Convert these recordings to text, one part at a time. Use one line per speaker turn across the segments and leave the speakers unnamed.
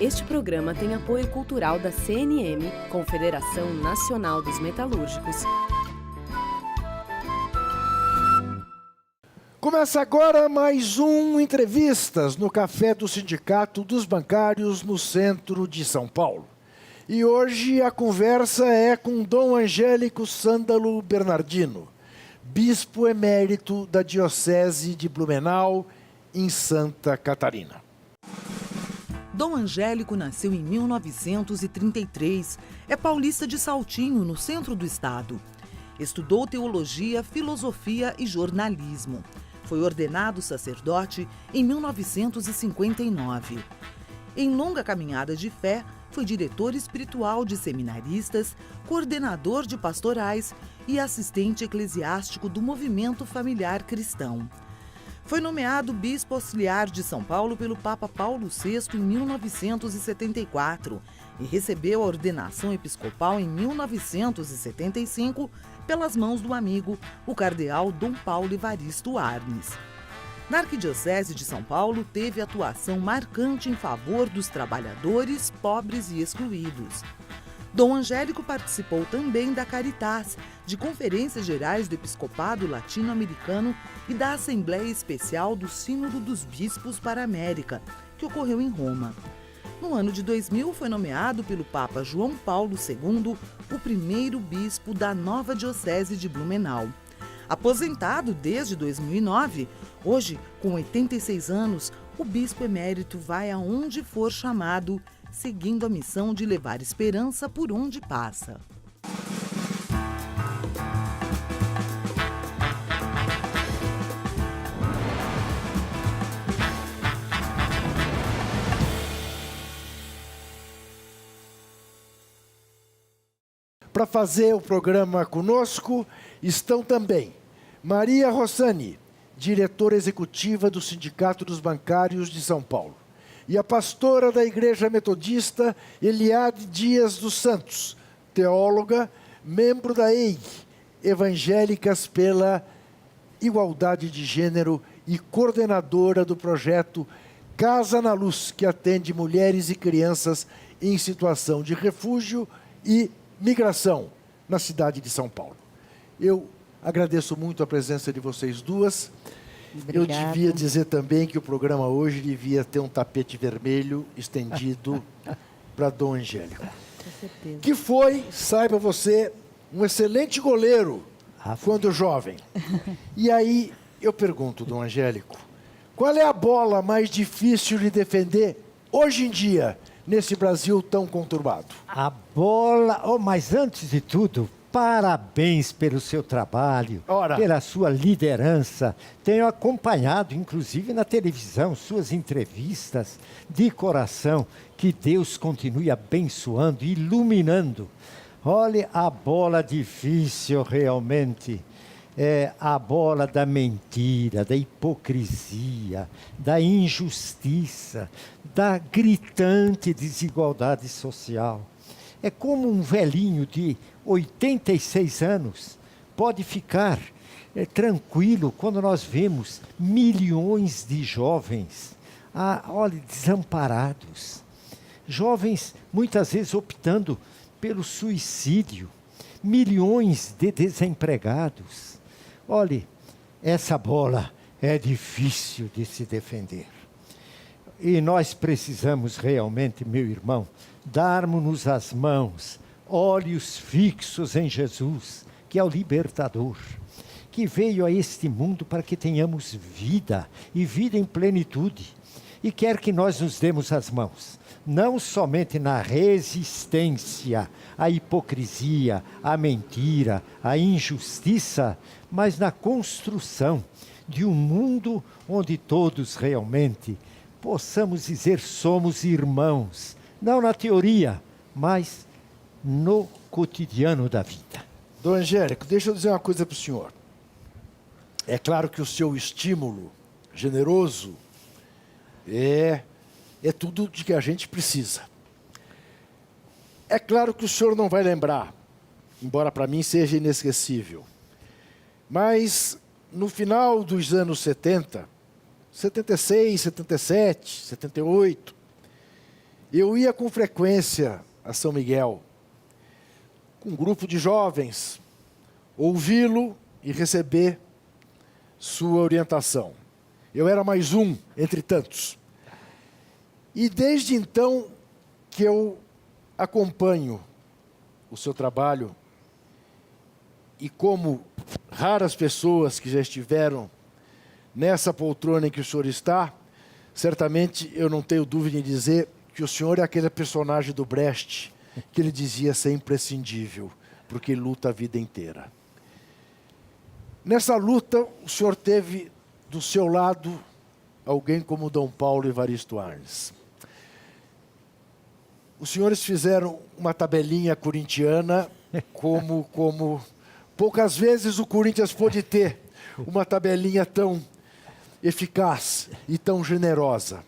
Este programa tem apoio cultural da CNM, Confederação Nacional dos Metalúrgicos.
Começa agora mais um Entrevistas no Café do Sindicato dos Bancários no centro de São Paulo. E hoje a conversa é com Dom Angélico Sândalo Bernardino, bispo emérito da Diocese de Blumenau, em Santa Catarina.
Dom Angélico nasceu em 1933, é paulista de Saltinho, no centro do estado. Estudou teologia, filosofia e jornalismo. Foi ordenado sacerdote em 1959. Em longa caminhada de fé, foi diretor espiritual de seminaristas, coordenador de pastorais e assistente eclesiástico do movimento familiar cristão. Foi nomeado bispo auxiliar de São Paulo pelo Papa Paulo VI em 1974 e recebeu a ordenação episcopal em 1975 pelas mãos do amigo, o cardeal Dom Paulo Evaristo Arnes. Na Arquidiocese de São Paulo, teve atuação marcante em favor dos trabalhadores, pobres e excluídos. Dom Angélico participou também da Caritas, de Conferências Gerais do Episcopado Latino-Americano e da Assembleia Especial do Sínodo dos Bispos para a América, que ocorreu em Roma. No ano de 2000, foi nomeado pelo Papa João Paulo II o primeiro bispo da nova Diocese de Blumenau. Aposentado desde 2009, hoje, com 86 anos, o bispo emérito vai aonde for chamado, seguindo a missão de levar esperança por onde passa.
Para fazer o programa conosco estão também Maria Rossani, diretora executiva do Sindicato dos Bancários de São Paulo, e a pastora da Igreja Metodista, Eliade Dias dos Santos, teóloga, membro da EIG, Evangélicas pela Igualdade de Gênero e coordenadora do projeto Casa na Luz, que atende mulheres e crianças em situação de refúgio e migração na cidade de São Paulo. Eu agradeço muito a presença de vocês duas. Obrigada. Eu devia dizer também que o programa hoje devia ter um tapete vermelho estendido para Dom Angélico.
Com certeza.
Que foi, saiba você, um excelente goleiro quando jovem. E aí eu pergunto, Dom Angélico, qual é a bola mais difícil de defender hoje em dia, nesse Brasil tão conturbado?
A bola... mas antes de tudo, parabéns pelo seu trabalho, pela sua liderança. Tenho acompanhado, inclusive na televisão, suas entrevistas de coração. Que Deus continue abençoando, iluminando. Olha, a bola difícil realmente é a bola da mentira, da hipocrisia, da injustiça, da gritante desigualdade social. É como um velhinho de 86 anos pode ficar tranquilo quando nós vemos milhões de jovens, desamparados. Jovens muitas vezes optando pelo suicídio, milhões de desempregados. Olhe, essa bola é difícil de se defender. E nós precisamos realmente, meu irmão, darmos-nos as mãos, olhos fixos em Jesus, que é o libertador, que veio a este mundo para que tenhamos vida, e vida em plenitude, e quer que nós nos demos as mãos, não somente na resistência à hipocrisia, à mentira, à injustiça, mas na construção de um mundo onde todos realmente possamos dizer somos irmãos, não na teoria, mas no cotidiano da vida.
Dom Angélico, deixa eu dizer uma coisa para o senhor. É claro que o seu estímulo generoso é tudo de que a gente precisa. É claro que o senhor não vai lembrar, embora para mim seja inesquecível, mas no final dos anos 70, 76, 77, 78, Eu ia com frequência a São Miguel, com um grupo de jovens, ouvi-lo e receber sua orientação. Eu era mais um entre tantos. E desde então que eu acompanho o seu trabalho, e como raras pessoas que já estiveram nessa poltrona em que o senhor está, certamente eu não tenho dúvida em dizer que o senhor é aquele personagem do Brecht que ele dizia ser imprescindível, porque ele luta a vida inteira. Nessa luta, o senhor teve do seu lado alguém como Dom Paulo Evaristo Arnes. Os senhores fizeram uma tabelinha corintiana como poucas vezes o Corinthians pôde ter uma tabelinha tão eficaz e tão generosa.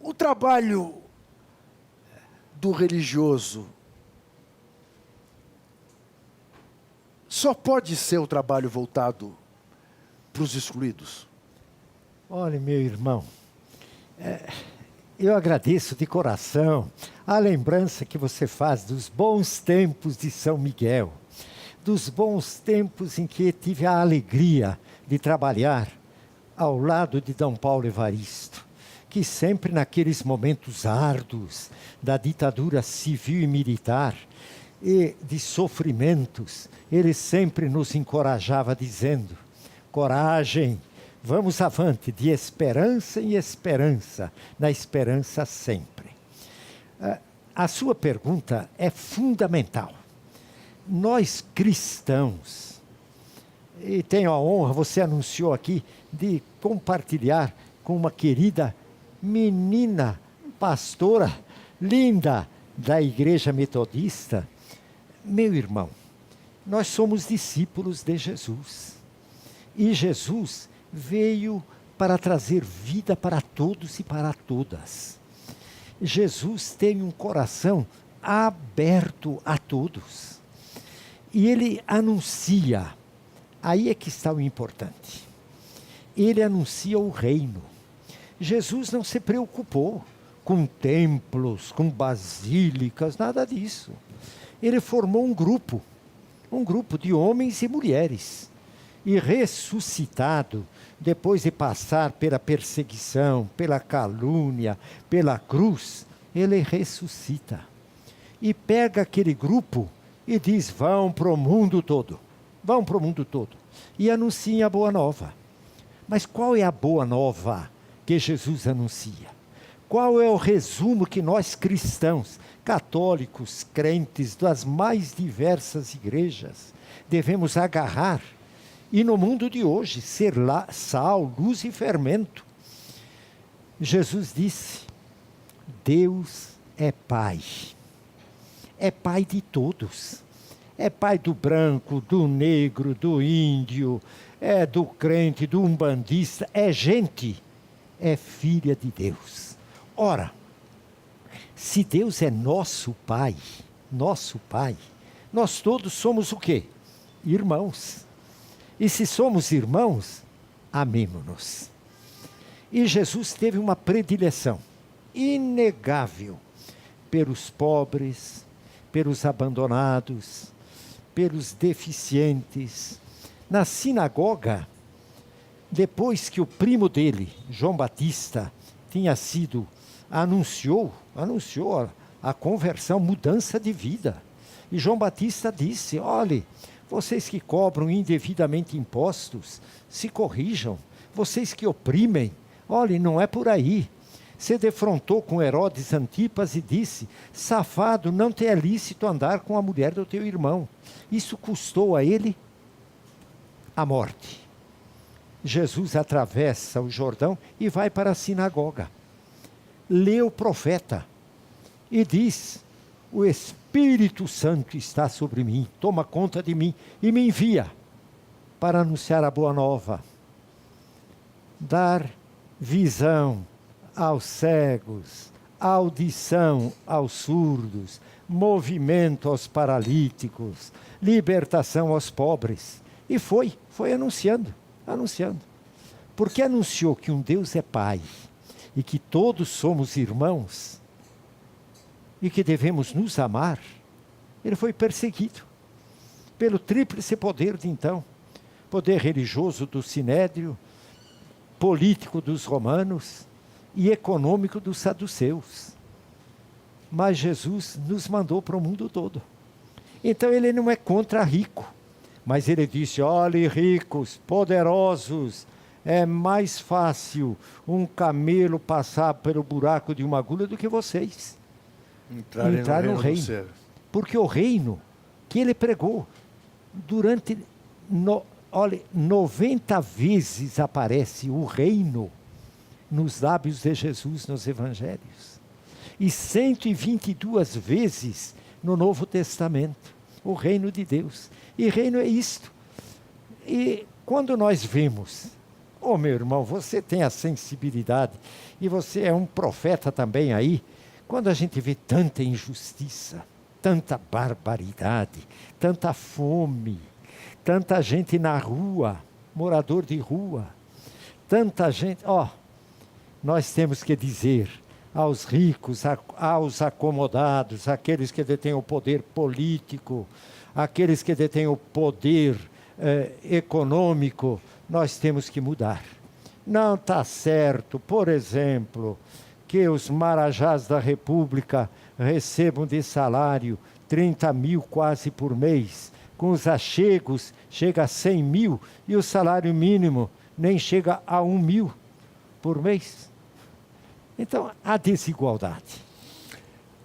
O trabalho do religioso só pode ser o trabalho voltado para os excluídos?
Olha, meu irmão, eu agradeço de coração a lembrança que você faz dos bons tempos de São Miguel, dos bons tempos em que tive a alegria de trabalhar ao lado de Dom Paulo Evaristo, que sempre naqueles momentos árduos da ditadura civil e militar e de sofrimentos, ele sempre nos encorajava dizendo: coragem, vamos avante, de esperança em esperança, na esperança sempre. A sua pergunta é fundamental. Nós cristãos, e tenho a honra, você anunciou aqui, de compartilhar com uma querida menina pastora linda da Igreja Metodista. Meu irmão, nós somos discípulos de Jesus. E Jesus veio para trazer vida para todos e para todas. Jesus tem um coração aberto a todos. E ele anuncia, aí é que está o importante. Ele anuncia o reino. Jesus não se preocupou com templos, com basílicas, nada disso. Ele formou um grupo de homens e mulheres. E ressuscitado, depois de passar pela perseguição, pela calúnia, pela cruz, ele ressuscita. E pega aquele grupo e diz: vão para o mundo todo. Vão para o mundo todo. E anunciem a boa nova. Mas qual é a boa nova que Jesus anuncia? Qual é o resumo que nós cristãos, católicos, crentes das mais diversas igrejas, devemos agarrar? E no mundo de hoje, ser sal, luz e fermento. Jesus disse: Deus é Pai. É Pai de todos. É Pai do branco, do negro, do índio, é do crente, do umbandista. É gente. É filha de Deus. Ora, se Deus é nosso Pai, nós todos somos o quê? Irmãos. E se somos irmãos, amemo-nos. E Jesus teve uma predileção inegável pelos pobres, pelos abandonados, pelos deficientes. Na sinagoga, depois que o primo dele, João Batista, anunciou a conversão, mudança de vida. E João Batista disse: olhe, vocês que cobram indevidamente impostos, se corrijam. Vocês que oprimem, olhe, não é por aí. Se defrontou com Herodes Antipas e disse: safado, não te é lícito andar com a mulher do teu irmão. Isso custou a ele a morte. Jesus atravessa o Jordão e vai para a sinagoga. Lê o profeta e diz: o Espírito Santo está sobre mim, toma conta de mim e me envia para anunciar a boa nova, dar visão aos cegos, audição aos surdos, movimento aos paralíticos, libertação aos pobres. E foi anunciando. Porque anunciou que um Deus é Pai e que todos somos irmãos e que devemos nos amar, ele foi perseguido pelo tríplice poder de então: poder religioso do Sinédrio, político dos romanos e econômico dos saduceus. Mas Jesus nos mandou para o mundo todo. Então ele não é contra rico, mas ele disse: olhe, ricos, poderosos, é mais fácil um camelo passar pelo buraco de uma agulha do que vocês entrar no reino. Porque o reino que ele pregou durante 90 vezes aparece o reino nos lábios de Jesus nos evangelhos, e 122 vezes no Novo Testamento, o reino de Deus. E reino é isto. E quando nós vemos, meu irmão, você tem a sensibilidade, e você é um profeta também aí, quando a gente vê tanta injustiça, tanta barbaridade, tanta fome, tanta gente na rua, morador de rua, tanta gente, nós temos que dizer aos ricos, aos acomodados, aqueles que detêm o poder político, aqueles que detêm o poder econômico, nós temos que mudar. Não está certo, por exemplo, que os marajás da República recebam de salário 30 mil quase por mês. Com os achegos chega a 100 mil e o salário mínimo nem chega a 1 mil por mês. Então, há desigualdade.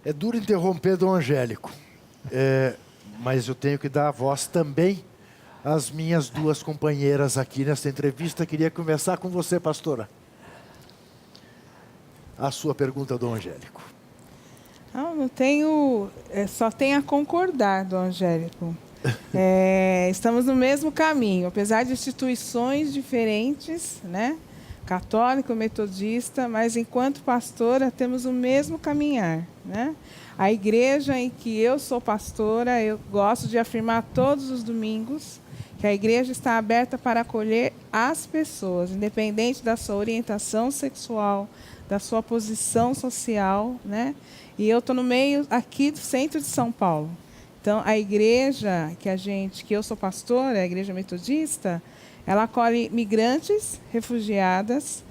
É duro interromper Dom Angélico, mas eu tenho que dar a voz também às minhas duas companheiras aqui nesta entrevista. Queria conversar com você, pastora. A sua pergunta, Dom Angélico.
Não tenho, só tenho a concordar, Dom Angélico. Estamos no mesmo caminho, apesar de instituições diferentes, né? Católico, metodista, mas enquanto pastora temos o mesmo caminhar, né? A igreja em que eu sou pastora, eu gosto de afirmar todos os domingos que a igreja está aberta para acolher as pessoas, independente da sua orientação sexual, da sua posição social, né? E eu estou no meio aqui do centro de São Paulo. Então, a igreja que eu sou pastora, a igreja metodista, ela acolhe migrantes, refugiadas,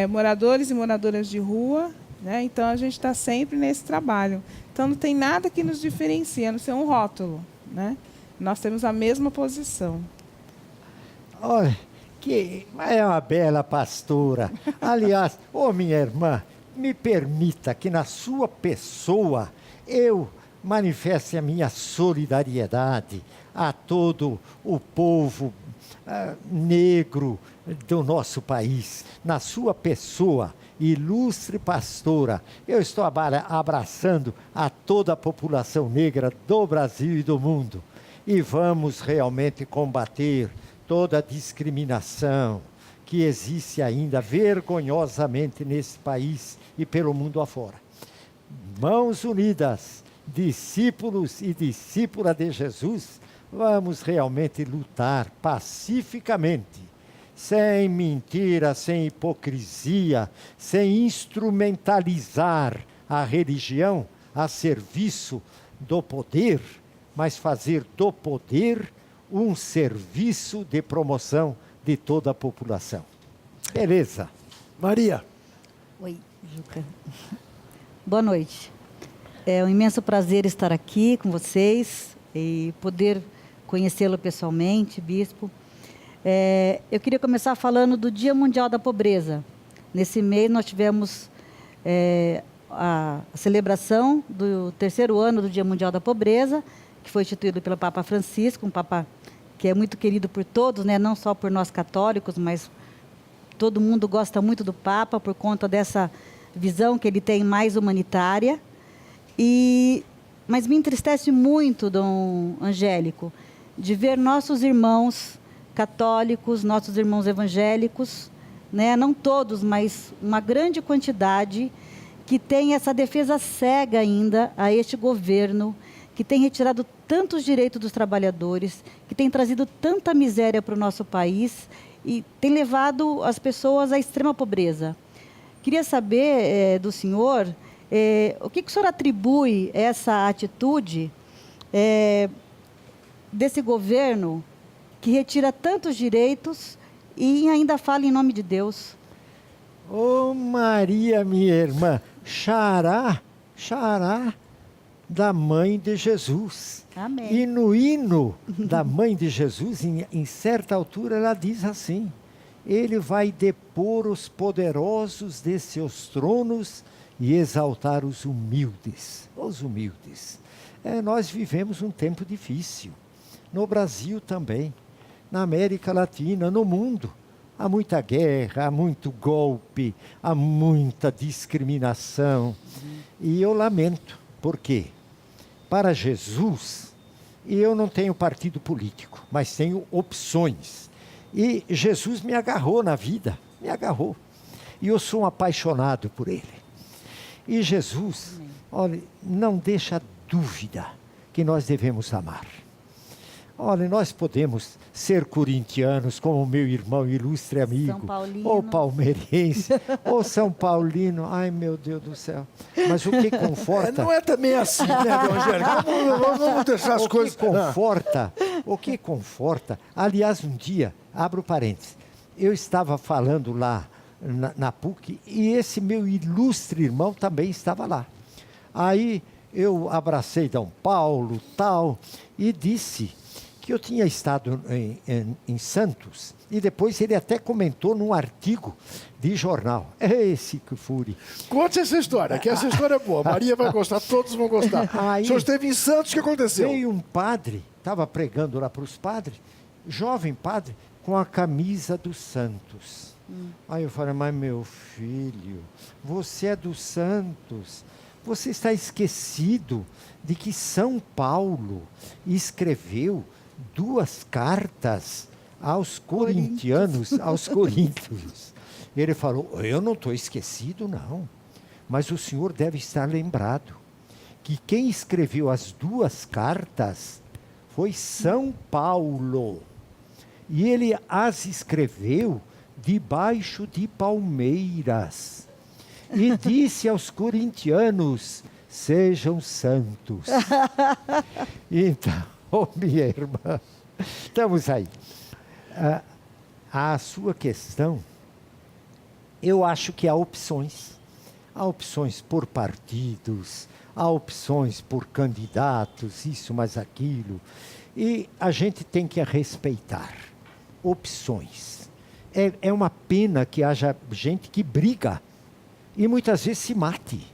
moradores e moradoras de rua, né? Então, a gente está sempre nesse trabalho. Então, não tem nada que nos diferencia, a não ser um rótulo, né? Nós temos a mesma posição.
Olha, que é uma bela pastora. Aliás, minha irmã, me permita que na sua pessoa eu manifeste a minha solidariedade a todo o povo negro do nosso país. Na sua pessoa, ilustre pastora, eu estou abraçando a toda a população negra do Brasil e do mundo. E vamos realmente combater toda a discriminação que existe ainda vergonhosamente nesse país e pelo mundo afora. Mãos unidas, discípulos e discípula de Jesus, vamos realmente lutar pacificamente, sem mentira, sem hipocrisia, sem instrumentalizar a religião a serviço do poder, mas fazer do poder um serviço de promoção de toda a população. Beleza.
Maria.
Oi, Juca. Boa noite. É um imenso prazer estar aqui com vocês e poder conhecê-lo pessoalmente, bispo. Eu queria começar falando do Dia Mundial da Pobreza. Nesse mês nós tivemos a celebração do 3º ano do Dia Mundial da Pobreza, que foi instituído pelo Papa Francisco, um Papa que é muito querido por todos, né? Não só por nós católicos, mas todo mundo gosta muito do Papa por conta dessa visão que ele tem mais humanitária. Mas me entristece muito, Dom Angélico, de ver nossos irmãos católicos, nossos irmãos evangélicos, né? Não todos, mas uma grande quantidade, que tem essa defesa cega ainda a este governo, que tem retirado tantos direitos dos trabalhadores, que tem trazido tanta miséria para o nosso país e tem levado as pessoas à extrema pobreza. Queria saber do senhor, o que o senhor atribui essa atitude desse governo que retira tantos direitos e ainda fala em nome de Deus?
Ô Maria, minha irmã, xará da mãe de Jesus.
Amém.
E no hino da mãe de Jesus, em certa altura, ela diz assim: ele vai depor os poderosos de seus tronos e exaltar os humildes. Os humildes. Nós vivemos um tempo difícil. No Brasil também, na América Latina, no mundo. Há muita guerra, há muito golpe, há muita discriminação. E eu lamento. Por quê? Para Jesus, eu não tenho partido político, mas tenho opções. E Jesus me agarrou na vida, me agarrou. E eu sou um apaixonado por Ele. E Jesus, olha, não deixa dúvida que nós devemos amar. Olha, nós podemos ser corintianos, como o meu irmão ilustre amigo,
São Paulino,
ou palmeirense, ou São Paulino. Ai, meu Deus do céu. Mas o que conforta...
Não é também assim, né, Angélica? Vamos deixar as coisas...
O que conforta... Aliás, um dia, abro parênteses, eu estava falando lá na PUC e esse meu ilustre irmão também estava lá. Aí eu abracei D. Paulo, tal, e disse que eu tinha estado em Santos, e depois ele até comentou num artigo de jornal. Esse que fure.
Conte essa história, que essa história é boa. Maria vai gostar, todos vão gostar.
Aí,
o senhor esteve em Santos, o que aconteceu?
Veio um padre, estava pregando lá para os padres, jovem padre, com a camisa dos Santos. Aí eu falei, mas meu filho, você é dos Santos, você está esquecido de que São Paulo escreveu 2 cartas aos corintianos, aos coríntios. Ele falou, eu não estou esquecido, não. Mas o senhor deve estar lembrado que quem escreveu as 2 cartas foi São Paulo. E ele as escreveu debaixo de palmeiras. E disse aos corintianos, sejam santos. Então, minha irmã, estamos aí. A sua questão, eu acho que há opções. Há opções por partidos, há opções por candidatos, isso mais aquilo. E a gente tem que respeitar opções. É uma pena que haja gente que briga e muitas vezes se mate,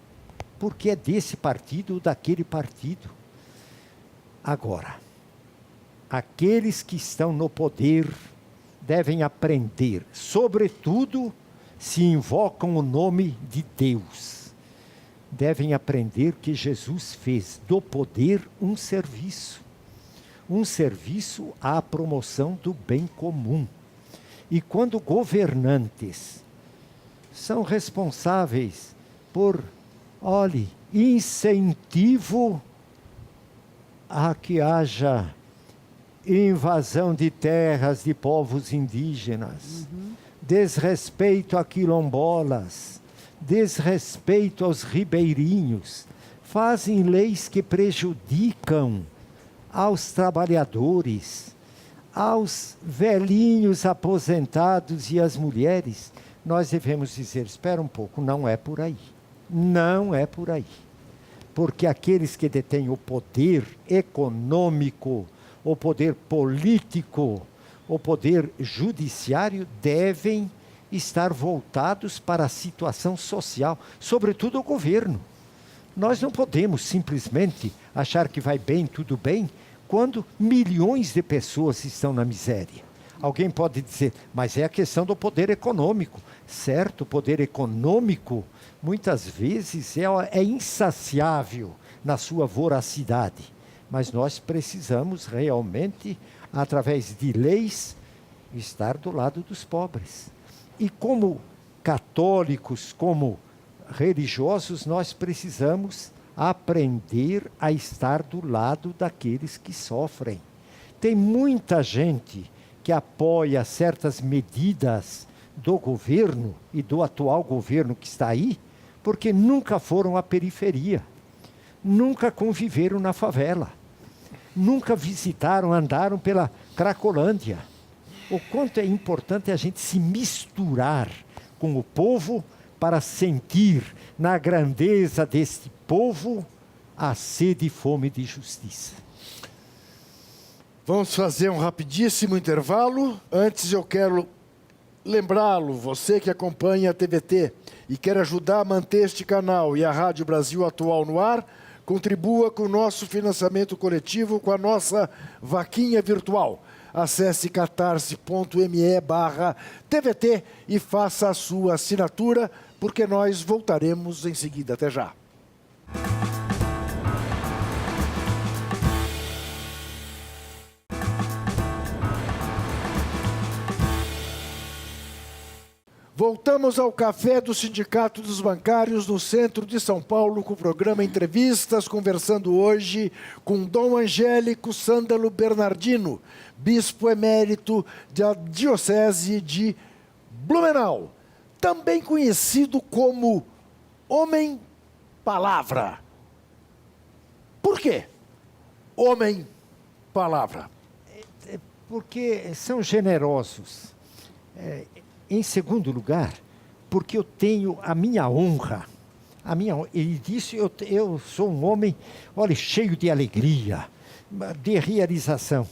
porque é desse partido ou daquele partido. Agora, aqueles que estão no poder devem aprender, sobretudo se invocam o nome de Deus. Devem aprender que Jesus fez do poder um serviço à promoção do bem comum. E quando governantes são responsáveis por, olhe, incentivo a que haja invasão de terras de povos indígenas, desrespeito a quilombolas, desrespeito aos ribeirinhos, fazem leis que prejudicam aos trabalhadores, aos velhinhos aposentados e às mulheres, nós devemos dizer, espera um pouco, não é por aí. Não é por aí. Porque aqueles que detêm o poder econômico, o poder político, o poder judiciário, devem estar voltados para a situação social, sobretudo o governo. Nós não podemos simplesmente achar que vai bem, tudo bem, quando milhões de pessoas estão na miséria. Alguém pode dizer, mas é a questão do poder econômico. Certo, o poder econômico, muitas vezes, é insaciável na sua voracidade. Mas nós precisamos realmente, através de leis, estar do lado dos pobres. E como católicos, como religiosos, nós precisamos aprender a estar do lado daqueles que sofrem. Tem muita gente que apoia certas medidas do governo e do atual governo que está aí, porque nunca foram à periferia, nunca conviveram na favela, nunca visitaram, andaram pela Cracolândia. O quanto é importante a gente se misturar com o povo para sentir na grandeza deste povo a sede e fome de justiça.
Vamos fazer um rapidíssimo intervalo. Antes eu quero lembrá-lo, você que acompanha a TVT e quer ajudar a manter este canal e a Rádio Brasil Atual no ar, contribua com o nosso financiamento coletivo com a nossa vaquinha virtual. Acesse catarse.me/TVT e faça a sua assinatura, porque nós voltaremos em seguida. Até já. Voltamos ao café do Sindicato dos Bancários no centro de São Paulo com o programa Entrevistas, conversando hoje com Dom Angélico Sândalo Bernardino, bispo emérito da Diocese de Blumenau, também conhecido como Homem Palavra. Por quê? Homem Palavra.
Porque são generosos. Em segundo lugar, porque eu tenho a minha honra. Ele disse, eu sou um homem, olha, cheio de alegria, de realização.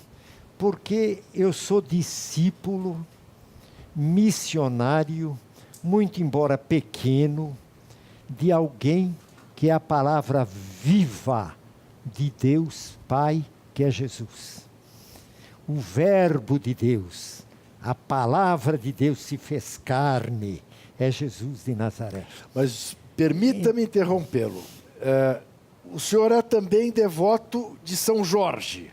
Porque eu sou discípulo, missionário, muito embora pequeno, de alguém que é a palavra viva de Deus Pai, que é Jesus. O Verbo de Deus. A palavra de Deus se fez carne, é Jesus de Nazaré.
Mas permita-me interrompê-lo. O senhor é também devoto de São Jorge.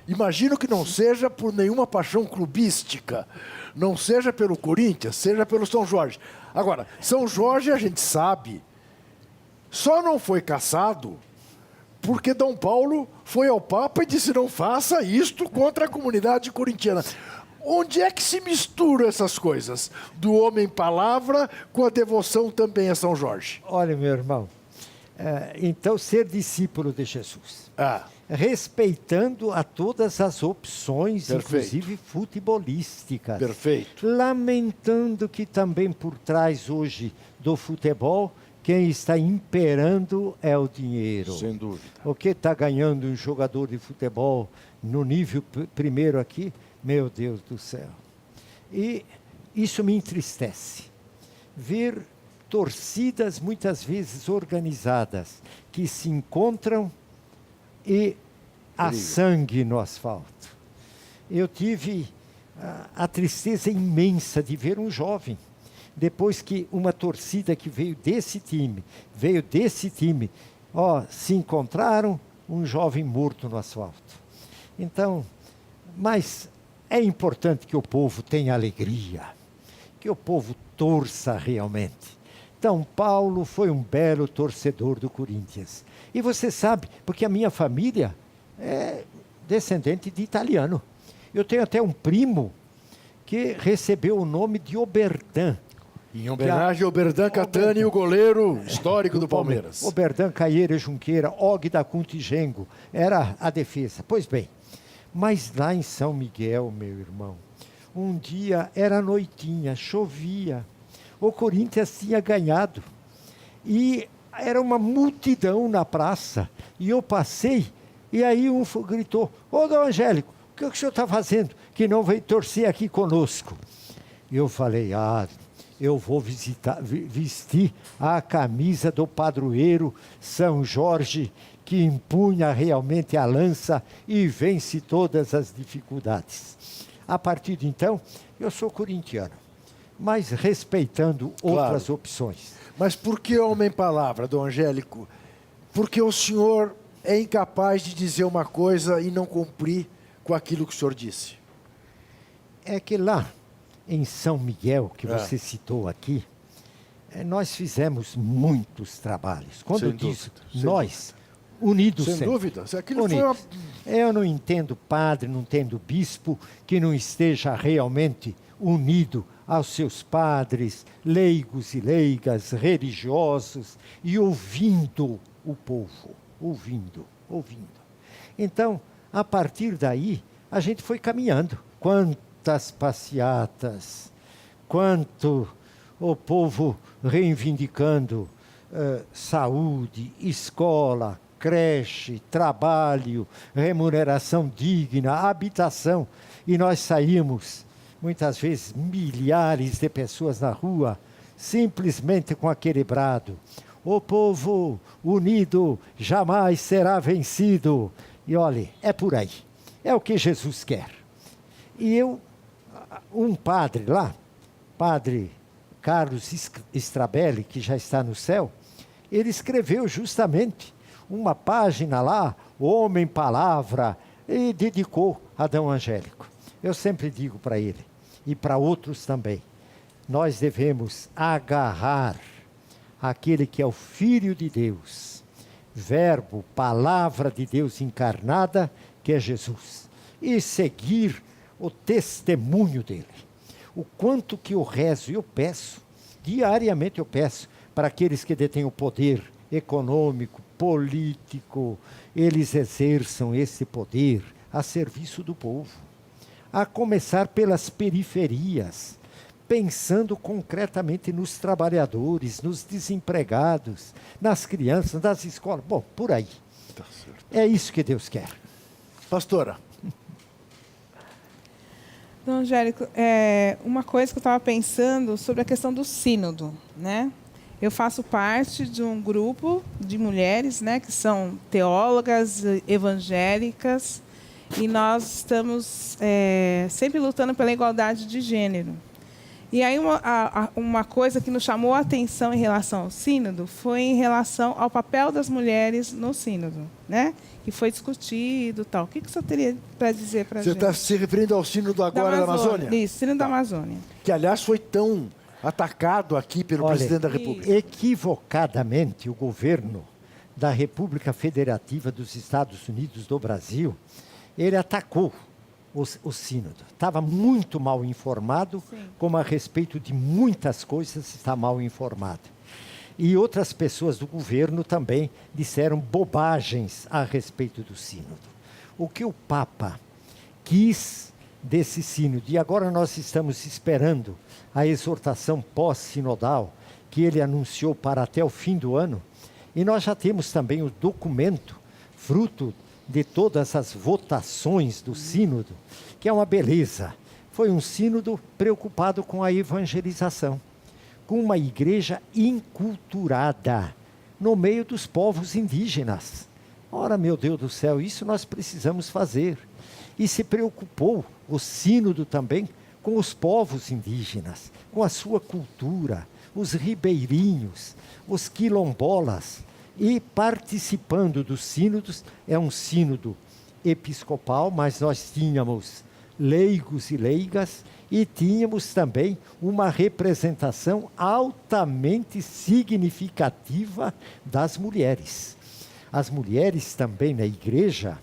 Imagino que não seja por nenhuma paixão clubística, não seja pelo Corinthians, seja pelo São Jorge. Agora, São Jorge a gente sabe, só não foi cassado porque Dom Paulo foi ao Papa e disse: não faça isto contra a comunidade corintiana. Onde é que se misturam essas coisas? Do homem palavra com a devoção também a São Jorge.
Olha, meu irmão, então ser discípulo de Jesus, respeitando a todas as opções,
perfeito,
inclusive futebolísticas.
Perfeito.
Lamentando que também por trás hoje do futebol, quem está imperando é o dinheiro.
Sem dúvida.
O que está ganhando um jogador de futebol no nível primeiro aqui? Meu Deus do céu. E isso me entristece. Ver torcidas muitas vezes organizadas que se encontram e há sangue no asfalto. Eu tive a tristeza imensa de ver um jovem, depois que uma torcida que veio desse time, se encontraram, um jovem morto no asfalto. Então, mas é importante que o povo tenha alegria, que o povo torça realmente. Então, Paulo foi um belo torcedor do Corinthians. E você sabe, porque a minha família é descendente de italiano. Eu tenho até um primo que recebeu o nome de Oberdan.
Em homenagem ao Oberdan Catani, o goleiro histórico do Palmeiras.
Oberdan Caieira Junqueira, Og da Cuntigengo, era a defesa. Pois bem, mas lá em São Miguel, meu irmão, um dia era noitinha, chovia, o Corinthians tinha ganhado e era uma multidão na praça e eu passei e aí um gritou: ô Dom Angélico, o que o senhor está fazendo que não veio torcer aqui conosco? E eu falei: eu vou vestir a camisa do padroeiro São Jorge, que empunha realmente a lança e vence todas as dificuldades. A partir de então, eu sou corintiano, mas respeitando outras opções.
Mas por que homem-palavra, Dom Angélico? Porque o senhor é incapaz de dizer uma coisa e não cumprir com aquilo que o senhor disse.
É que lá, em São Miguel, que você citou aqui, nós fizemos muitos trabalhos. Quando eu digo nós, unidos
sem
sempre.
Dúvida. Aquilo
Unidos.
Foi
Eu não entendo padre, não entendo bispo que não esteja realmente unido aos seus padres, leigos e leigas, religiosos, e ouvindo o povo, ouvindo. Então, a partir daí, a gente foi caminhando. Quantas passeatas, quanto o povo reivindicando saúde, escola, creche, trabalho, remuneração digna, habitação. E nós saímos, muitas vezes, milhares de pessoas na rua, simplesmente com aquele brado: o povo unido jamais será vencido. E olhe, é por aí. É o que Jesus quer. E um padre lá, padre Carlos Strabelli, que já está no céu, ele escreveu justamente uma página lá, Homem Palavra, e dedicou a Dom Angélico. Eu sempre digo para ele, e para outros também, nós devemos agarrar aquele que é o Filho de Deus, Verbo, Palavra de Deus encarnada, que é Jesus, e seguir o testemunho dele. O quanto que eu rezo, eu peço, diariamente eu peço, para aqueles que detêm o poder econômico, político, eles exerçam esse poder a serviço do povo. A começar pelas periferias, pensando concretamente nos trabalhadores, nos desempregados, nas crianças, nas escolas. Bom, por aí.
Tá certo.
É isso que Deus quer.
Pastora.
Dom Angélico, uma coisa que eu estava pensando sobre a questão do sínodo, né? Eu faço parte de um grupo de mulheres, né, que são teólogas evangélicas, e nós estamos sempre lutando pela igualdade de gênero. E aí uma coisa que nos chamou a atenção em relação ao sínodo foi em relação ao papel das mulheres no sínodo, né? Que foi discutido, tal. O que o senhor teria para dizer para a gente?
Você está se referindo ao sínodo agora da Amazônia?
Isso, sínodo da Amazônia.
Que, aliás, foi tão atacado aqui pelo presidente da República.
Equivocadamente, o governo da República Federativa dos Estados Unidos do Brasil, ele atacou o sínodo. Estava muito mal informado,
Sim.
como a respeito de muitas coisas está mal informado. E outras pessoas do governo também disseram bobagens a respeito do sínodo. O que o Papa quis desse sínodo, e agora nós estamos esperando a exortação pós-sinodal, que ele anunciou para até o fim do ano, e nós já temos também o documento, fruto de todas as votações do sínodo, que é uma beleza. Foi um sínodo preocupado com a evangelização, com uma igreja inculturada no meio dos povos indígenas. Ora, meu Deus do céu, isso nós precisamos fazer. E se preocupou o sínodo também com os povos indígenas, com a sua cultura, os ribeirinhos, os quilombolas. E participando dos sínodos, é um sínodo episcopal, mas nós tínhamos leigos e leigas, e tínhamos também uma representação altamente significativa das mulheres. As mulheres também na igreja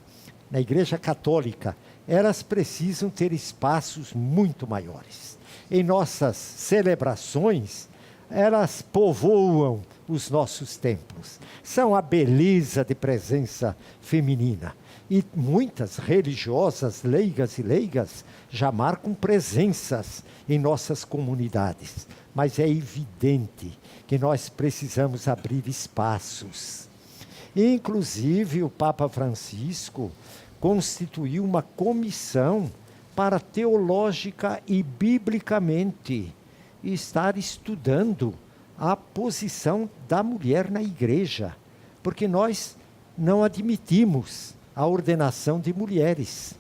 católica, elas precisam ter espaços muito maiores. Em nossas celebrações, elas povoam os nossos templos. São a beleza de presença feminina. E muitas religiosas, leigas e leigas, já marcam presenças em nossas comunidades. Mas é evidente que nós precisamos abrir espaços. Inclusive, o Papa Francisco constituiu uma comissão para teológica e biblicamente estar estudando a posição da mulher na igreja, porque nós não admitimos a ordenação de mulheres,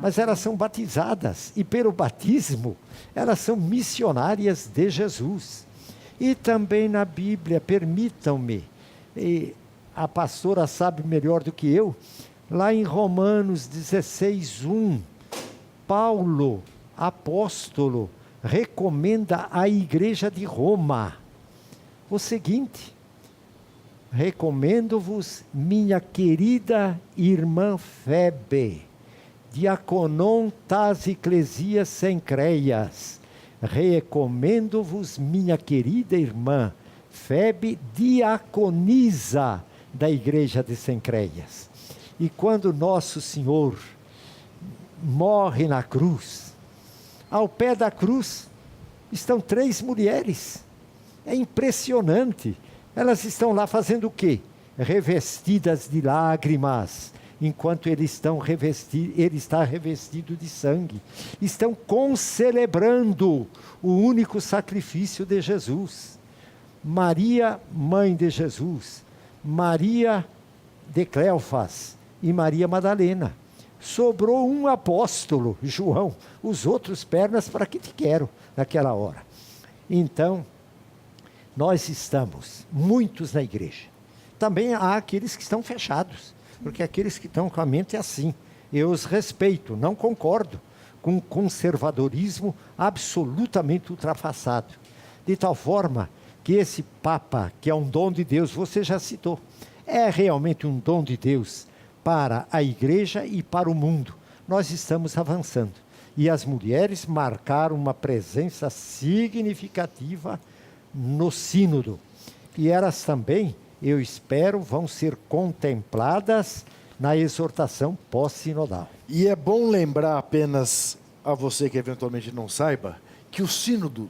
mas elas são batizadas, e pelo batismo elas são missionárias de Jesus. E também na Bíblia, permitam-me, a pastora sabe melhor do que eu, lá em Romanos 16:1, Paulo, apóstolo, recomenda à igreja de Roma o seguinte: recomendo-vos, minha querida irmã Febe, diaconon tas ecclesias sencreias, recomendo-vos, minha querida irmã, Febe, diaconisa da igreja de Sencreias. E quando Nosso Senhor morre na cruz, ao pé da cruz estão 3 mulheres. É impressionante. Elas estão lá fazendo o quê? Revestidas de lágrimas, enquanto ele está revestido de sangue. Estão concelebrando o único sacrifício de Jesus. Maria, mãe de Jesus, Maria de Cleofas e Maria Madalena. Sobrou um apóstolo, João, os outros pernas para que te quero naquela hora. Então, nós estamos, muitos na igreja. Também há aqueles que estão fechados, porque aqueles que estão com a mente assim, eu os respeito, não concordo com o conservadorismo absolutamente ultrapassado. De tal forma que esse Papa, que é um dom de Deus, você já citou, é realmente um dom de Deus para a igreja e para o mundo. Nós estamos avançando. E as mulheres marcaram uma presença significativa no sínodo. E elas também, eu espero, vão ser contempladas na exortação pós-sinodal.
E é bom lembrar apenas a você que eventualmente não saiba, que o sínodo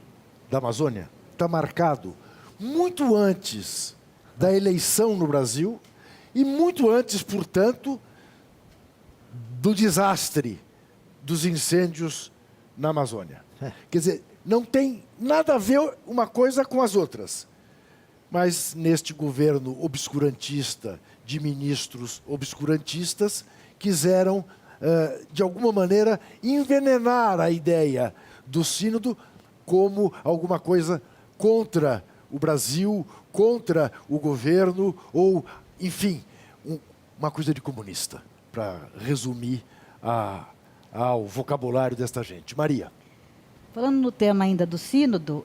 da Amazônia está marcado muito antes da eleição no Brasil e muito antes, portanto, do desastre dos incêndios na Amazônia. Quer dizer, não tem nada a ver uma coisa com as outras. Mas neste governo obscurantista, de ministros obscurantistas, quiseram, de alguma maneira, envenenar a ideia do sínodo como alguma coisa contra o Brasil, contra o governo, ou, enfim, uma coisa de comunista, para resumir ao vocabulário desta gente. Maria.
Falando no tema ainda do sínodo,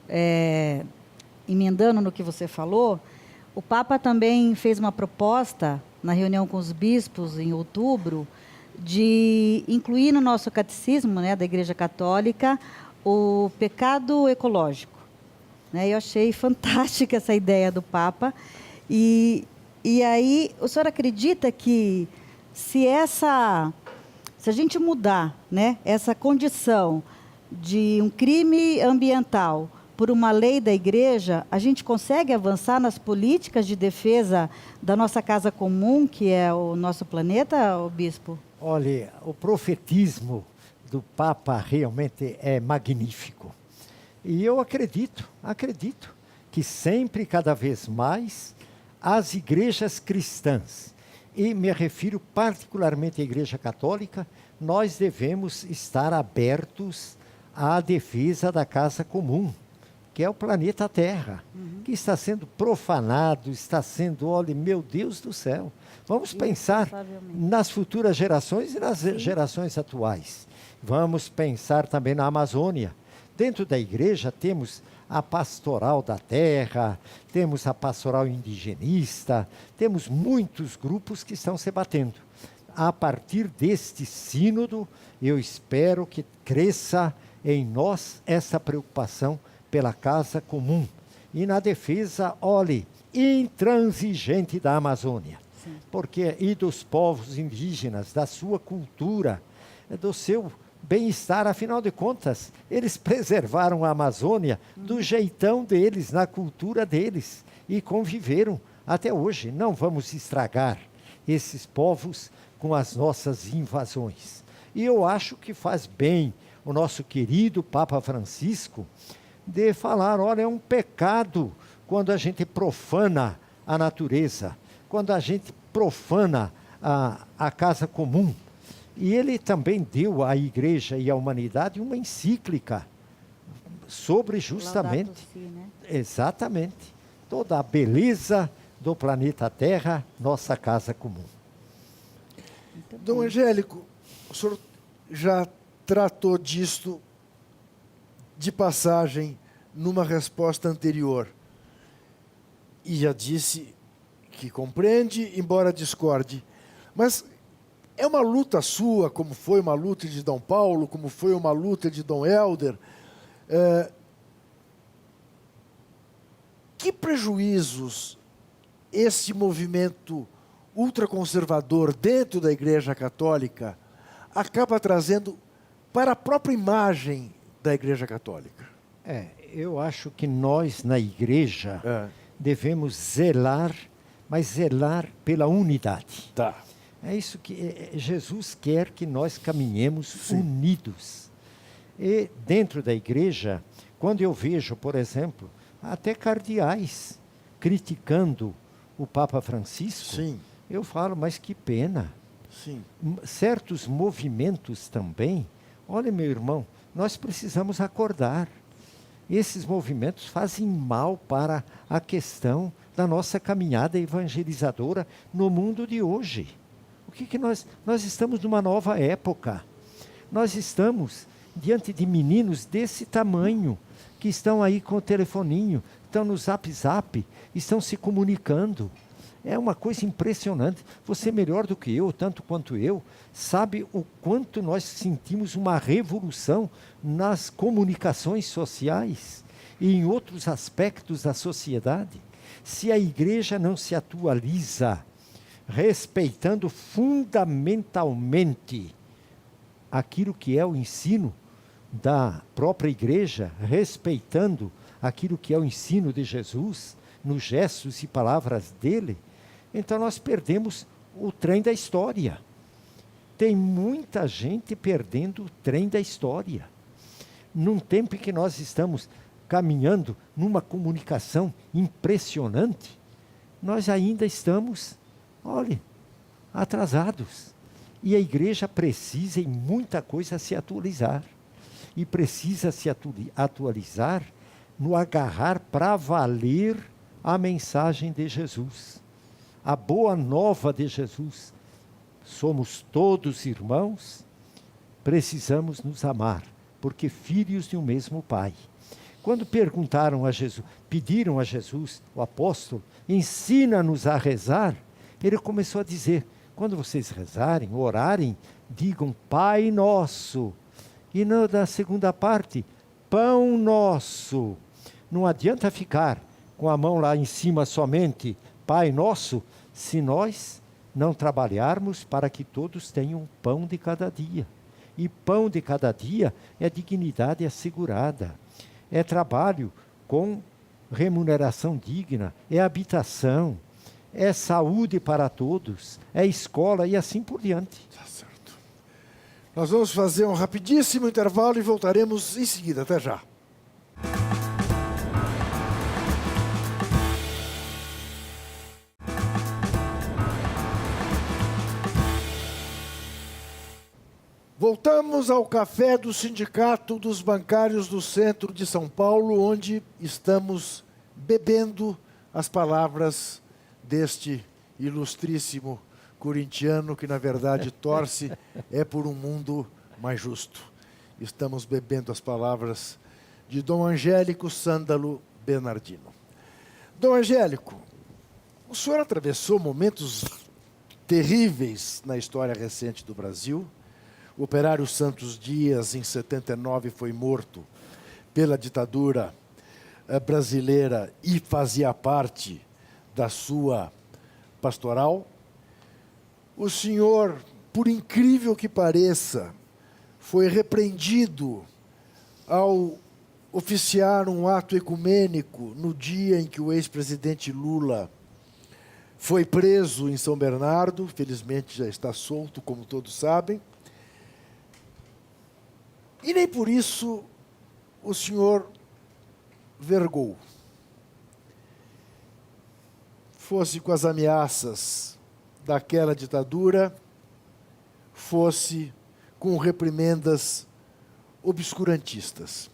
emendando no que você falou, o Papa também fez uma proposta na reunião com os bispos em outubro de incluir no nosso catecismo, né, da Igreja Católica, o pecado ecológico. Né? Eu achei fantástica essa ideia do Papa. E aí, o senhor acredita que se a gente mudar, né, essa condição de um crime ambiental por uma lei da igreja, a gente consegue avançar nas políticas de defesa da nossa casa comum, que é o nosso planeta, o bispo?
Olha, o profetismo do Papa realmente é magnífico. E eu acredito que sempre, cada vez mais, as igrejas cristãs, e me refiro particularmente à Igreja Católica, nós devemos estar abertos à defesa da casa comum, que é o planeta Terra, que está sendo profanado, está sendo, olha, meu Deus do céu. Vamos pensar nas futuras gerações e nas gerações atuais. Vamos pensar também na Amazônia. Dentro da igreja temos a pastoral da terra, temos a pastoral indigenista, temos muitos grupos que estão se batendo. A partir deste sínodo, eu espero que cresça em nós essa preocupação pela casa comum e na defesa, olhe, intransigente da Amazônia. Sim. Porque e dos povos indígenas, da sua cultura, do seu bem-estar, afinal de contas, eles preservaram a Amazônia do jeitão deles, na cultura deles, e conviveram até hoje. Não vamos estragar esses povos com as nossas invasões. E eu acho que faz bem o nosso querido Papa Francisco de falar, olha, é um pecado quando a gente profana a natureza, quando a gente profana a casa comum. E ele também deu à igreja e à humanidade uma encíclica sobre justamente, si, né? Exatamente, toda a beleza do planeta Terra, nossa casa comum.
Dom Angélico, o senhor já tratou disto de passagem numa resposta anterior e já disse que compreende, embora discorde. Mas É uma luta sua, como foi uma luta de Dom Paulo, como foi uma luta de Dom Helder. Que prejuízos esse movimento ultraconservador dentro da Igreja Católica acaba trazendo para a própria imagem da Igreja Católica?
Eu acho que nós, na Igreja, devemos zelar, mas zelar pela unidade.
Tá.
É isso que Jesus quer, que nós caminhemos unidos. E dentro da Igreja, quando eu vejo, por exemplo, até cardeais criticando o Papa Francisco,
Sim.
eu falo, mas que pena.
Sim.
Certos movimentos também, olha, meu irmão, nós precisamos acordar. Esses movimentos fazem mal para a questão da nossa caminhada evangelizadora no mundo de hoje. O que nós estamos numa nova época. Nós estamos diante de meninos desse tamanho, que estão aí com o telefoninho, estão no Zap Zap, estão se comunicando. É uma coisa impressionante. Você melhor do que eu, tanto quanto eu, sabe o quanto nós sentimos uma revolução nas comunicações sociais e em outros aspectos da sociedade. Se a Igreja não se atualiza, respeitando fundamentalmente aquilo que é o ensino da própria Igreja, respeitando aquilo que é o ensino de Jesus, nos gestos e palavras dele, então nós perdemos o trem da história. Tem muita gente perdendo o trem da história. Num tempo em que nós estamos caminhando numa comunicação impressionante, nós ainda estamos, olhe, atrasados. E a Igreja precisa em muita coisa se atualizar. E precisa se atualizar no agarrar para valer a mensagem de Jesus. A boa nova de Jesus. Somos todos irmãos, precisamos nos amar, porque filhos de um mesmo Pai. Quando perguntaram a Jesus, pediram a Jesus, o apóstolo, ensina-nos a rezar, ele começou a dizer, quando vocês rezarem, orarem, digam Pai Nosso. E na segunda parte, Pão Nosso. Não adianta ficar com a mão lá em cima somente, Pai Nosso, se nós não trabalharmos para que todos tenham pão de cada dia. E pão de cada dia é dignidade assegurada, é trabalho com remuneração digna, é habitação, é saúde para todos, é escola e assim por diante.
Tá certo. Nós vamos fazer um rapidíssimo intervalo e voltaremos em seguida. Até já. Voltamos ao café do Sindicato dos Bancários do Centro de São Paulo, onde estamos bebendo as palavras deste ilustríssimo corintiano que, na verdade, torce por um mundo mais justo. Estamos bebendo as palavras de Dom Angélico Sândalo Bernardino. Dom Angélico, o senhor atravessou momentos terríveis na história recente do Brasil. O operário Santos Dias, em 79, foi morto pela ditadura brasileira e fazia parte da sua pastoral. O senhor, por incrível que pareça, foi repreendido ao oficiar um ato ecumênico no dia em que o ex-presidente Lula foi preso em São Bernardo. Felizmente já está solto, como todos sabem. E nem por isso o senhor vergou. Fosse com as ameaças daquela ditadura, fosse com reprimendas obscurantistas.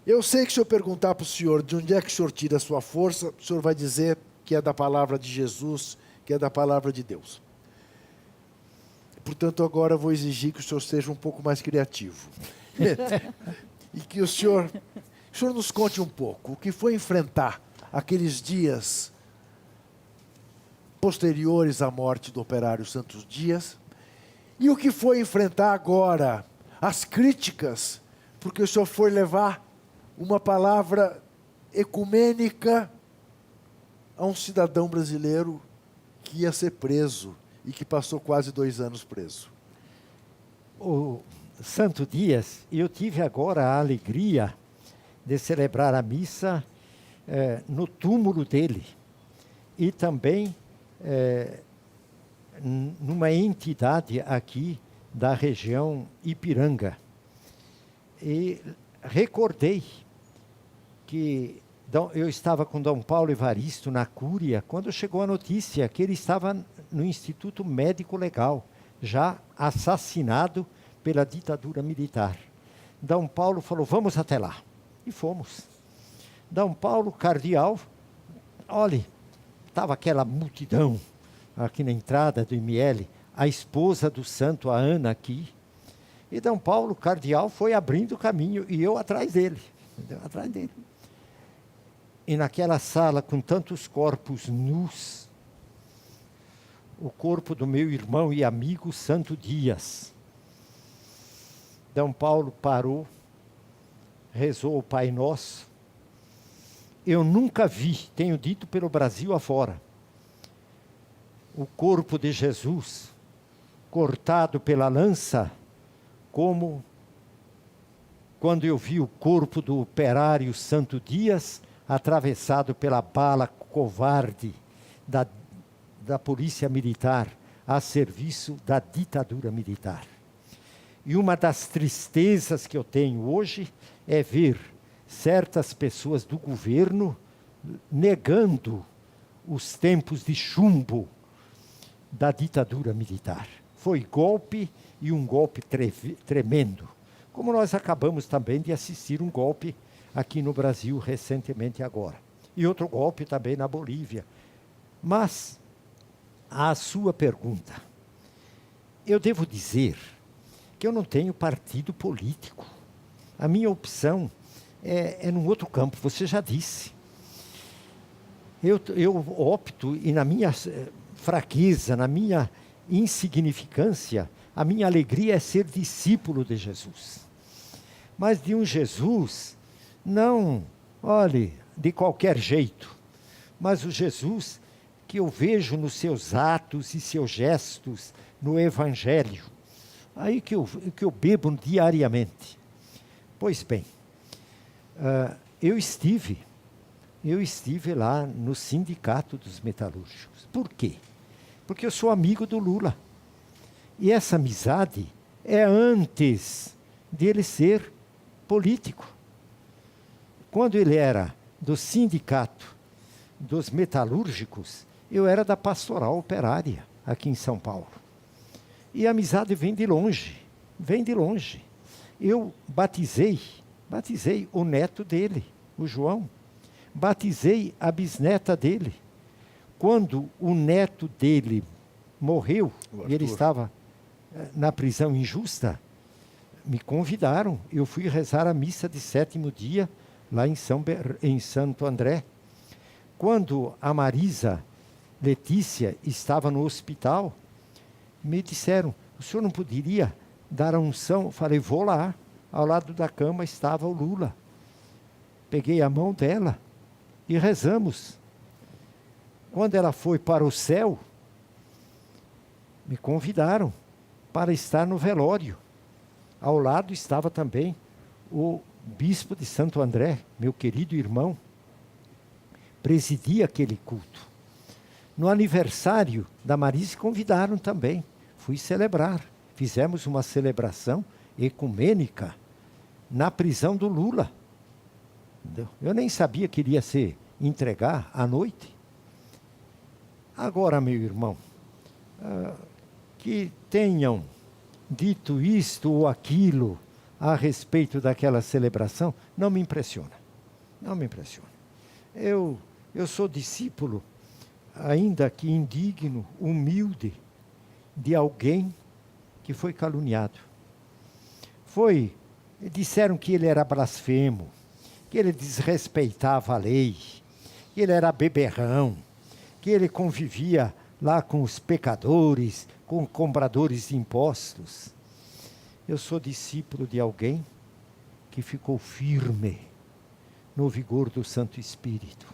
Eu sei que se eu perguntar para o senhor de onde é que o senhor tira a sua força, o senhor vai dizer que é da palavra de Jesus, que é da palavra de Deus. Portanto, agora eu vou exigir que o senhor seja um pouco mais criativo. E que o senhor nos conte um pouco o que foi enfrentar aqueles dias posteriores à morte do operário Santos Dias E o que foi enfrentar agora? As críticas, porque o senhor foi levar uma palavra ecumênica a um cidadão brasileiro que ia ser preso e que passou quase 2 anos preso.
O Santo Dias, eu tive agora a alegria de celebrar a missa no túmulo dele e também numa entidade aqui da região Ipiranga. E recordei que eu estava com Dom Paulo Evaristo na Cúria, quando chegou a notícia que ele estava no Instituto Médico Legal, já assassinado pela ditadura militar. Dom Paulo falou, vamos até lá. E fomos. Dom Paulo, cardeal, olhe, estava aquela multidão aqui na entrada do IML, a esposa do santo, a Ana, aqui. E Dom Paulo, cardeal, foi abrindo o caminho e eu atrás dele. Entendeu? Atrás dele. E naquela sala, com tantos corpos nus, o corpo do meu irmão e amigo Santo Dias. Dom Paulo parou, rezou o Pai Nosso. Eu nunca vi, tenho dito pelo Brasil afora, o corpo de Jesus cortado pela lança, como quando eu vi o corpo do operário Santo Dias atravessado pela bala covarde da polícia militar a serviço da ditadura militar. E uma das tristezas que eu tenho hoje é ver certas pessoas do governo negando os tempos de chumbo da ditadura militar. Foi golpe e um golpe tremendo, como nós acabamos também de assistir um golpe aqui no Brasil recentemente agora. E outro golpe também na Bolívia. Mas, a sua pergunta, eu devo dizer que eu não tenho partido político. A minha opção é num outro campo, você já disse. Eu opto, e na minha fraqueza, na minha insignificância, a minha alegria é ser discípulo de Jesus. Mas de um Jesus, não, olhe, de qualquer jeito, mas o Jesus que eu vejo nos seus atos e seus gestos no Evangelho, aí que eu bebo diariamente. Pois bem, eu estive lá no Sindicato dos Metalúrgicos. Por quê? Porque eu sou amigo do Lula. E essa amizade é antes de ele ser político. Quando ele era do Sindicato dos Metalúrgicos, eu era da Pastoral Operária, aqui em São Paulo. E a amizade vem de longe, vem de longe. Eu batizei o neto dele, o João. Batizei a bisneta dele. Quando o neto dele morreu, e ele estava na prisão injusta, me convidaram. Eu fui rezar a missa de 7º dia, lá em Santo André. Quando a Marisa Letícia estava no hospital, me disseram, o senhor não poderia dar a unção? Eu falei, vou lá. Ao lado da cama estava o Lula. Peguei a mão dela e rezamos. Quando ela foi para o céu, me convidaram para estar no velório. Ao lado estava também o bispo de Santo André, meu querido irmão, presidia aquele culto. No aniversário da Marisa, convidaram também. Fui celebrar. Fizemos uma celebração ecumênica na prisão do Lula. Eu nem sabia que iria se entregar à noite. Agora, meu irmão, que tenham dito isto ou aquilo a respeito daquela celebração, não me impressiona. Não me impressiona. Eu sou discípulo, ainda que indigno, humilde, de alguém que foi caluniado. Disseram que ele era blasfemo, que ele desrespeitava a lei, que ele era beberrão, que ele convivia lá com os pecadores, com cobradores de impostos. Eu sou discípulo de alguém que ficou firme no vigor do Santo Espírito.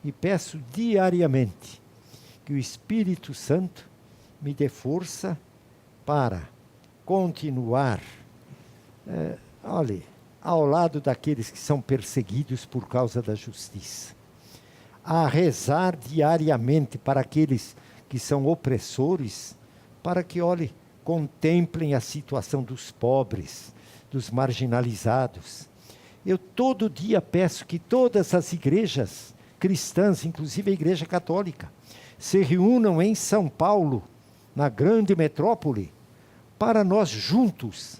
E peço diariamente que o Espírito Santo me dê força para continuar, ao lado daqueles que são perseguidos por causa da justiça. A rezar diariamente para aqueles que são opressores, para que, contemplem a situação dos pobres, dos marginalizados. Eu todo dia peço que todas as igrejas cristãs, inclusive a Igreja Católica, se reúnam em São Paulo, na grande metrópole, para nós juntos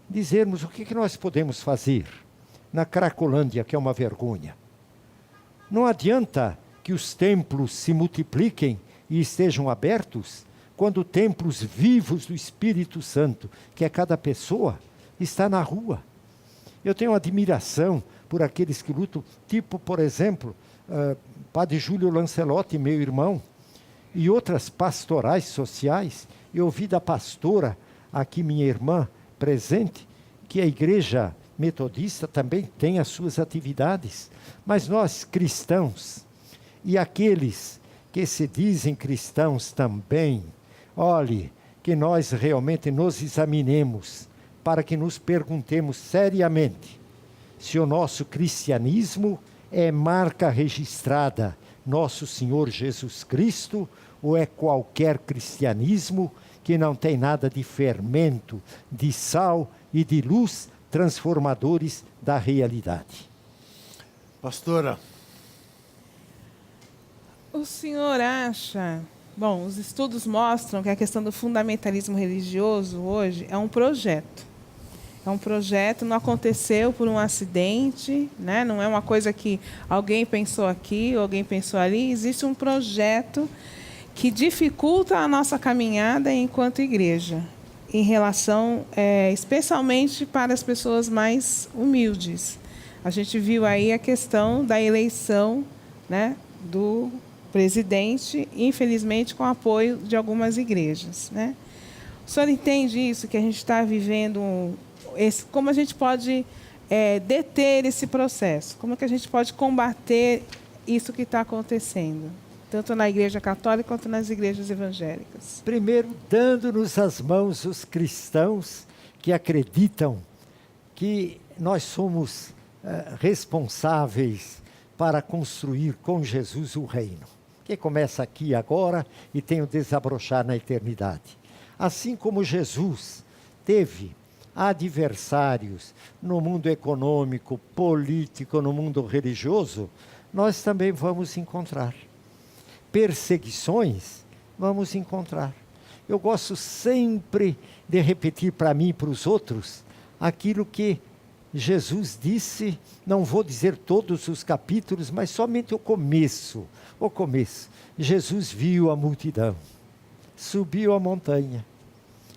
dizermos o que nós podemos fazer na Cracolândia, que é uma vergonha. Não adianta que os templos se multipliquem e estejam abertos, quando templos vivos do Espírito Santo, que é cada pessoa, está na rua. Eu tenho admiração por aqueles que lutam, tipo, por exemplo, Padre Júlio Lancelotti, meu irmão, e outras pastorais sociais. Eu ouvi da pastora, aqui minha irmã presente, que a igreja metodista também tem as suas atividades. Mas nós, cristãos, e aqueles que se dizem cristãos também, que nós realmente nos examinemos, para que nos perguntemos seriamente se o nosso cristianismo é marca registrada Nosso Senhor Jesus Cristo, ou é qualquer cristianismo que não tem nada de fermento, de sal e de luz transformadores da realidade.
Pastora.
O senhor acha... Bom, os estudos mostram que a questão do fundamentalismo religioso hoje é um projeto. É um projeto, não aconteceu por um acidente, né? Não é uma coisa que alguém pensou aqui, ou alguém pensou ali. Existe um projeto que dificulta a nossa caminhada enquanto igreja, em relação, especialmente para as pessoas mais humildes. A gente viu aí a questão da eleição, né, do presidente, infelizmente com apoio de algumas igrejas, né? O senhor entende isso, que a gente está vivendo, como a gente pode deter esse processo? Como que a gente pode combater isso que está acontecendo, tanto na Igreja Católica quanto nas igrejas evangélicas?
Primeiro, dando-nos as mãos os cristãos que acreditam que nós somos responsáveis para construir com Jesus o reino, que começa aqui agora e tem o desabrochar na eternidade. Assim como Jesus teve adversários no mundo econômico, político, no mundo religioso, nós também vamos encontrar. Perseguições, vamos encontrar. Eu gosto sempre de repetir para mim e para os outros aquilo que Jesus disse, não vou dizer todos os capítulos, mas somente o começo. O começo. Jesus viu a multidão, subiu a montanha,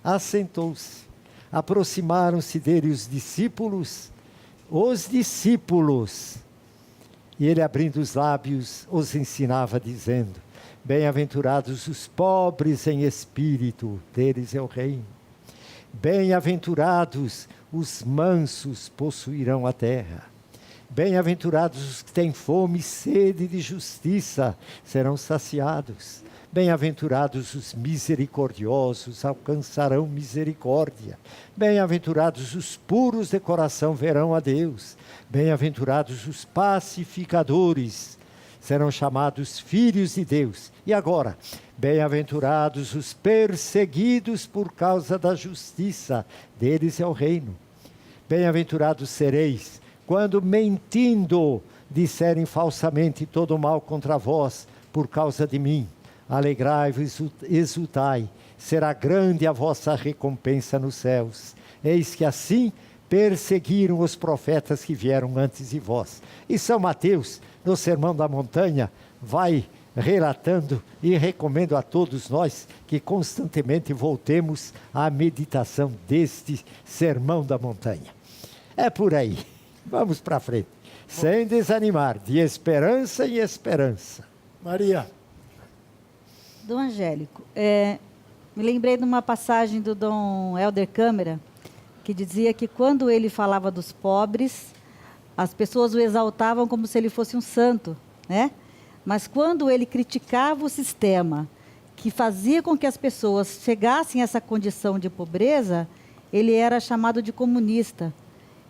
assentou-se, aproximaram-se dele os discípulos, e ele, abrindo os lábios, os ensinava, dizendo: bem-aventurados os pobres em espírito, deles é o reino. Bem-aventurados os mansos, possuirão a terra. Bem-aventurados os que têm fome e sede de justiça, serão saciados. Bem-aventurados os misericordiosos, alcançarão misericórdia. Bem-aventurados os puros de coração, verão a Deus. Bem-aventurados os pacificadores, serão chamados filhos de Deus. E agora, bem-aventurados os perseguidos por causa da justiça, deles é o reino. Bem-aventurados sereis, quando mentindo disserem falsamente todo mal contra vós, por causa de mim. Alegrai-vos, exultai, será grande a vossa recompensa nos céus. Eis que assim perseguiram os profetas que vieram antes de vós. E São Mateus, no Sermão da Montanha, vai relatando, e recomendo a todos nós que constantemente voltemos à meditação deste Sermão da Montanha. É por aí, vamos para frente, sem desanimar, de esperança em esperança.
Maria.
Dom Angélico, me lembrei de uma passagem do Dom Helder Câmara, que dizia que quando ele falava dos pobres, as pessoas o exaltavam como se ele fosse um santo, né? Mas quando ele criticava o sistema, que fazia com que as pessoas chegassem a essa condição de pobreza, ele era chamado de comunista.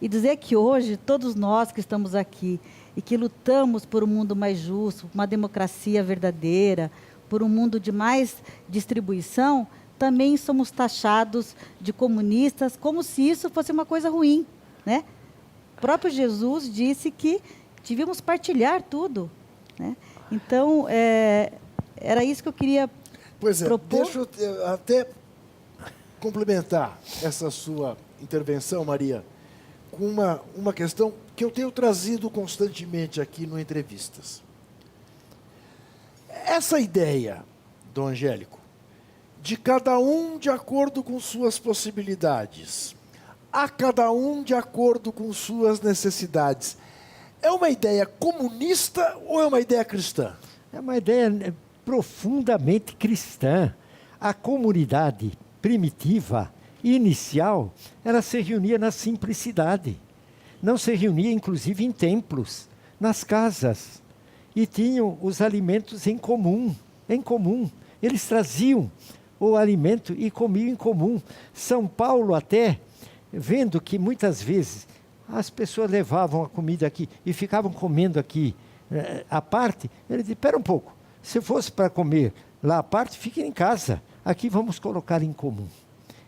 E dizer que hoje, todos nós que estamos aqui e que lutamos por um mundo mais justo, uma democracia verdadeira, por um mundo de mais distribuição, também somos taxados de comunistas, como se isso fosse uma coisa ruim, né? O próprio Jesus disse que devíamos partilhar tudo, né? Então, era isso que eu queria propor.
Deixa eu até complementar essa sua intervenção, Maria, com uma questão que eu tenho trazido constantemente aqui no Entrevistas. Essa ideia, Dom Angélico, de cada um de acordo com suas possibilidades, a cada um de acordo com suas necessidades, é uma ideia comunista ou é uma ideia cristã?
É uma ideia profundamente cristã. A comunidade primitiva, inicial, ela se reunia na simplicidade. Não se reunia, inclusive, em templos, nas casas. E tinham os alimentos em comum. Em comum. Eles traziam o alimento e comiam em comum. São Paulo até, vendo que muitas vezes as pessoas levavam a comida aqui e ficavam comendo aqui à parte, ele disse, espera um pouco, se fosse para comer lá à parte, fiquem em casa. Aqui vamos colocar em comum.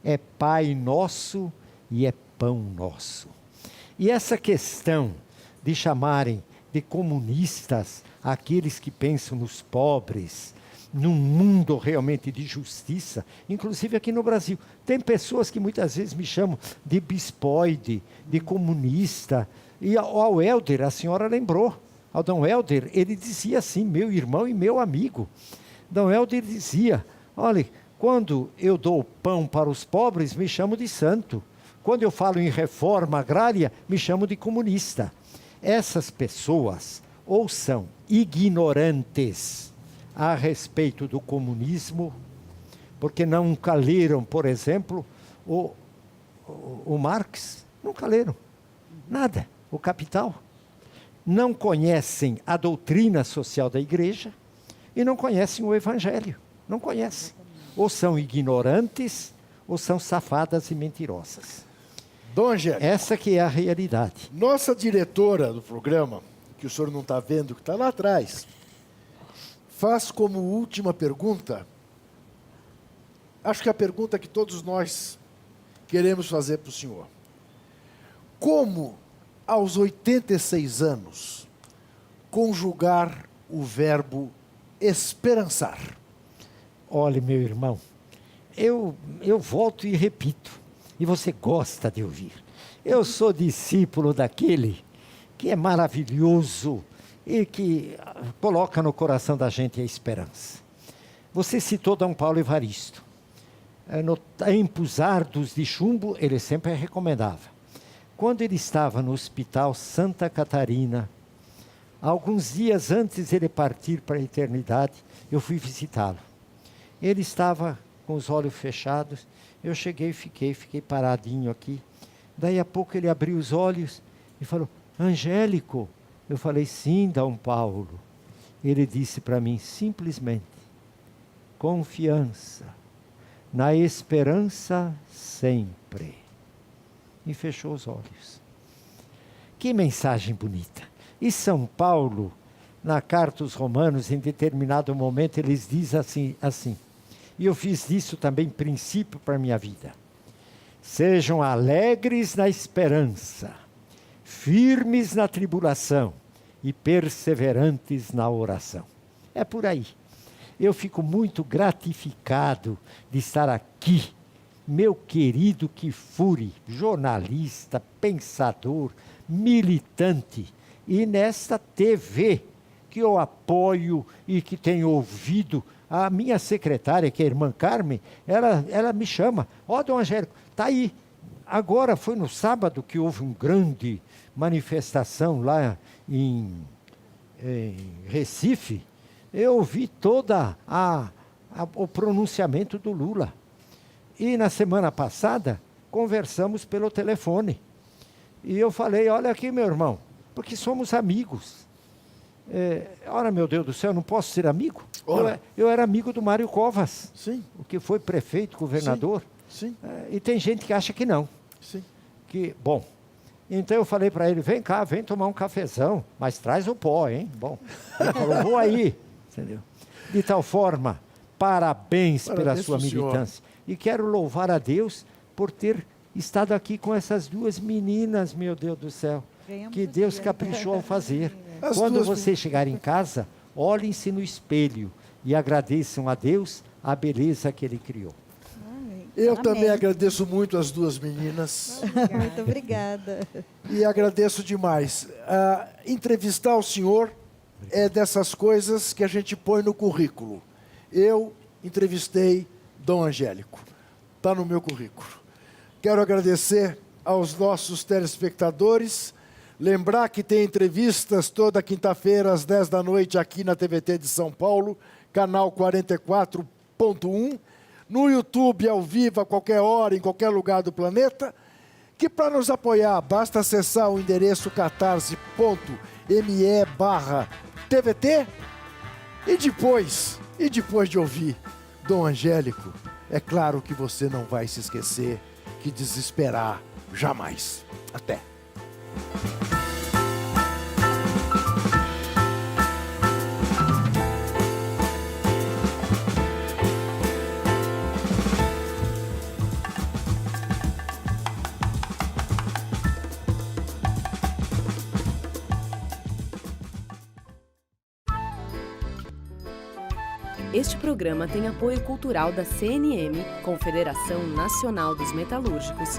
É Pai Nosso e é Pão Nosso. E essa questão de chamarem de comunistas aqueles que pensam nos pobres, num mundo realmente de justiça, inclusive aqui no Brasil. Tem pessoas que muitas vezes me chamam de bispoide, de comunista. E ao Helder, a senhora lembrou, ao Dom Helder, ele dizia assim, meu irmão e meu amigo. Dom Helder dizia, olha, quando eu dou pão para os pobres, me chamo de santo. Quando eu falo em reforma agrária, me chamo de comunista. Essas pessoas ou são ignorantes a respeito do comunismo, porque nunca leram, por exemplo, o Marx, nunca leram nada, o Capital. Não conhecem a doutrina social da igreja e não conhecem o Evangelho, não conhecem. Ou são ignorantes ou são safadas e mentirosas.
Dom Angélico,
essa que é a realidade.
Nossa diretora do programa, que o senhor não está vendo, que está lá atrás, faz como última pergunta, acho que a pergunta que todos nós queremos fazer para o senhor. Como, aos 86 anos, conjugar o verbo esperançar?
Olha, meu irmão, eu volto e repito, e você gosta de ouvir. Eu sou discípulo daquele que é maravilhoso e que coloca no coração da gente a esperança. Você citou Dom Paulo Evaristo. No tempos árduos de chumbo, ele sempre recomendava. Quando ele estava no Hospital Santa Catarina, alguns dias antes de ele partir para a eternidade, eu fui visitá-lo. Ele estava com os olhos fechados, eu cheguei e fiquei paradinho aqui. Daí a pouco ele abriu os olhos e falou, Angélico. Eu falei, sim, Dom Paulo. Ele disse para mim, simplesmente, confiança, na esperança sempre. E fechou os olhos. Que mensagem bonita. E São Paulo, na carta aos Romanos, em determinado momento, eles dizem assim, e eu fiz disso também princípio para a minha vida. Sejam alegres na esperança, firmes na tribulação e perseverantes na oração. É por aí. Eu fico muito gratificado de estar aqui, meu querido Kifuri, jornalista, pensador, militante, e nesta TV que eu apoio e que tenho ouvido. A minha secretária, que é a irmã Carmen, ela me chama, Dom Angélico, está aí. Agora foi no sábado que houve uma grande manifestação lá em Recife. Eu ouvi toda o pronunciamento do Lula. E na semana passada, conversamos pelo telefone. E eu falei, olha aqui, meu irmão, porque somos amigos. Ora, meu Deus do céu, não posso ser amigo? Eu era amigo do Mário Covas,
Sim.
o que foi prefeito, governador.
Sim.
E tem gente que acha que não.
Sim.
Bom, então eu falei para ele, vem cá, vem tomar um cafezão, mas traz o pó, hein? Bom, ele falou, vou aí. Entendeu? De tal forma, parabéns pela sua militância. E quero louvar a Deus por ter estado aqui com essas duas meninas, meu Deus do céu. Que Deus caprichou ao fazer. Quando você chegar em casa, olhem-se no espelho e agradeçam a Deus a beleza que Ele criou.
Eu
Amém.
também agradeço muito as duas meninas.
Muito obrigada.
E agradeço demais. Entrevistar o senhor é dessas coisas que a gente põe no currículo. Eu entrevistei Dom Angélico. Está no meu currículo. Quero agradecer aos nossos telespectadores. Lembrar que tem entrevistas toda quinta-feira às 10 da noite aqui na TVT de São Paulo, canal 44.1. No YouTube, ao vivo, a qualquer hora, em qualquer lugar do planeta, que para nos apoiar, basta acessar o endereço catarse.me/TVT e depois de ouvir Dom Angélico, é claro que você não vai se esquecer que desesperar jamais. Até!
Este programa tem apoio cultural da CNM, Confederação Nacional dos Metalúrgicos,